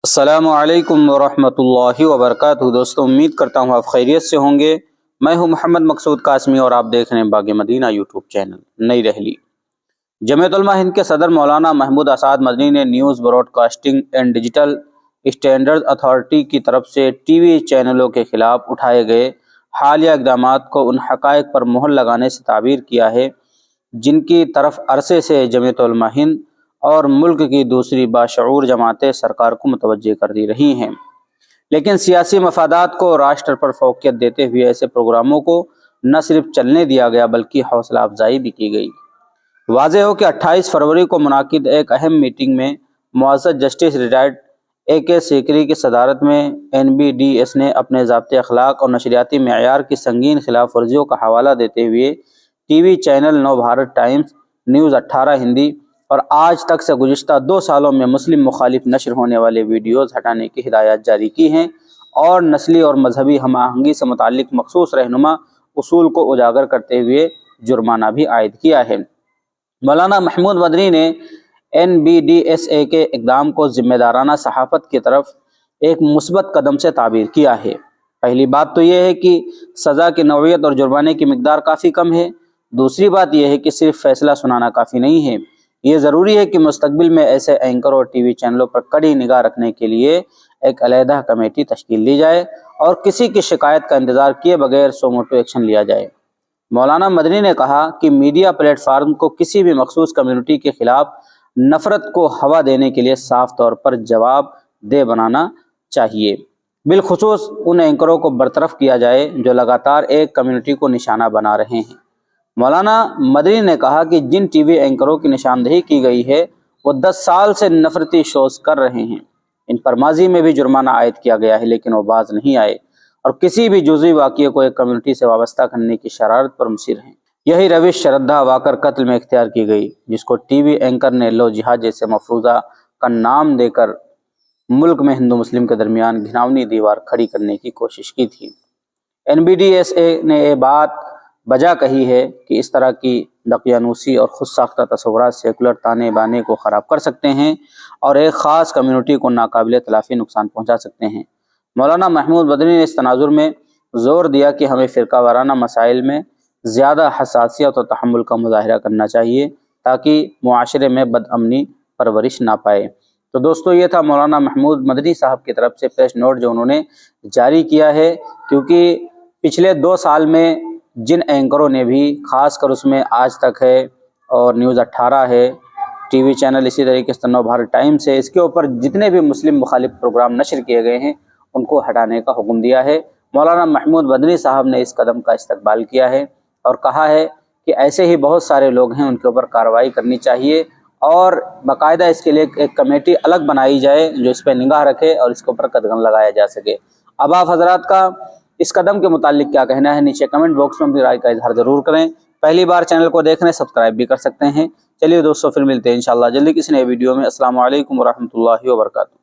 السلام علیکم ورحمۃ اللہ وبرکاتہ۔ دوستوں، امید کرتا ہوں آپ خیریت سے ہوں گے۔ میں ہوں محمد مقصود قاسمی اور آپ دیکھ رہے ہیں باغ مدینہ یوٹیوب چینل۔ نئی دہلی، جمعیت علماء ہند کے صدر مولانا محمود اسعد مدنی نے news broadcasting and digital standards authority کی طرف سے ٹی وی چینلوں کے خلاف اٹھائے گئے حالیہ اقدامات کو ان حقائق پر مہر لگانے سے تعبیر کیا ہے جن کی طرف عرصے سے جمعیت علماء ہند اور ملک کی دوسری باشعور جماعتیں سرکار کو متوجہ کرتی رہی ہیں، لیکن سیاسی مفادات کو راشٹر پر فوقیت دیتے ہوئے ایسے پروگراموں کو نہ صرف چلنے دیا گیا بلکہ حوصلہ افزائی بھی کی گئی۔ واضح ہو کہ 28 فروری کو منعقد ایک اہم میٹنگ میں معزز جسٹس ریٹائرڈ اے کے سیکری کی صدارت میں NBDS نے اپنے ضابطۂ اخلاق اور نشریاتی معیار کی سنگین خلاف ورزیوں کا حوالہ دیتے ہوئے ٹی وی چینل نو بھارت ٹائمز، نیوز 18 ہندی اور آج تک سے گزشتہ 2 سالوں میں مسلم مخالف نشر ہونے والے ویڈیوز ہٹانے کی ہدایات جاری کی ہیں اور نسلی اور مذہبی ہم آہنگی سے متعلق مخصوص رہنما اصول کو اجاگر کرتے ہوئے جرمانہ بھی عائد کیا ہے۔ مولانا محمود مدنی نے NBDSA کے اقدام کو ذمہ دارانہ صحافت کی طرف ایک مثبت قدم سے تعبیر کیا ہے۔ پہلی بات تو یہ ہے کہ سزا کی نوعیت اور جرمانے کی مقدار کافی کم ہے۔ دوسری بات یہ ہے کہ صرف فیصلہ سنانا کافی نہیں ہے، یہ ضروری ہے کہ مستقبل میں ایسے اینکر اور ٹی وی چینلوں پر کڑی نگاہ رکھنے کے لیے ایک علیحدہ کمیٹی تشکیل دی جائے اور کسی کی شکایت کا انتظار کیے بغیر سو موٹو ایکشن لیا جائے۔ مولانا مدنی نے کہا کہ میڈیا پلیٹ فارم کو کسی بھی مخصوص کمیونٹی کے خلاف نفرت کو ہوا دینے کے لیے صاف طور پر جواب دہ بنانا چاہیے، بالخصوص ان اینکروں کو برطرف کیا جائے جو لگاتار ایک کمیونٹی کو نشانہ بنا رہے ہیں۔ مولانا مدنی نے کہا کہ جن ٹی وی اینکروں کی نشاندہی کی گئی ہے وہ 10 سال سے نفرتی شوز کر رہے ہیں، ان پر ماضی میں بھی جرمانہ عائد کیا گیا ہے لیکن وہ باز نہیں آئے اور کسی بھی جزوی واقعے کو ایک کمیونٹی سے وابستہ کرنے کی شرارت پر مصر ہیں۔ یہی روش شردھا واکر قتل میں اختیار کی گئی، جس کو ٹی وی اینکر نے لو جہاد جیسے مفروضہ کا نام دے کر ملک میں ہندو مسلم کے درمیان گھناؤنی دیوار کھڑی کرنے کی کوشش کی تھی۔ NBDSA نے یہ بات بجا کہی ہے کہ اس طرح کی دقیانوسی اور خود ساختہ تصورات سیکولر تانے بانے کو خراب کر سکتے ہیں اور ایک خاص کمیونٹی کو ناقابل تلافی نقصان پہنچا سکتے ہیں۔ مولانا محمود مدنی نے اس تناظر میں زور دیا کہ ہمیں فرقہ وارانہ مسائل میں زیادہ حساسیت اور تحمل کا مظاہرہ کرنا چاہیے تاکہ معاشرے میں بد امنی پرورش نہ پائے۔ تو دوستو، یہ تھا مولانا محمود مدنی صاحب کی طرف سے پریس نوٹ جو انہوں نے جاری کیا ہے، کیونکہ پچھلے 2 سال میں جن اینکروں نے بھی، خاص کر اس میں آج تک ہے اور نیوز 18 ہے، ٹی وی چینل اسی طریقے سے نو بھارت ٹائمز ہے، اس کے اوپر جتنے بھی مسلم مخالف پروگرام نشر کیے گئے ہیں ان کو ہٹانے کا حکم دیا ہے۔ مولانا محمود مدنی صاحب نے اس قدم کا استقبال کیا ہے اور کہا ہے کہ ایسے ہی بہت سارے لوگ ہیں، ان کے اوپر کارروائی کرنی چاہیے اور باقاعدہ اس کے لیے ایک کمیٹی الگ بنائی جائے جو اس پہ نگاہ رکھے اور اس کے اوپر قدغن لگایا جا سکے۔ اب آپ حضرات کا اس قدم کے متعلق کیا کہنا ہے؟ نیچے کمنٹ باکس میں بھی رائے کا اظہار ضرور کریں۔ پہلی بار چینل کو دیکھ رہے ہیں سبسکرائب بھی کر سکتے ہیں۔ چلیے دوستو، پھر ملتے ہیں انشاءاللہ جلدی کسی نئے ویڈیو میں۔ السلام علیکم ورحمۃ اللہ وبرکاتہ۔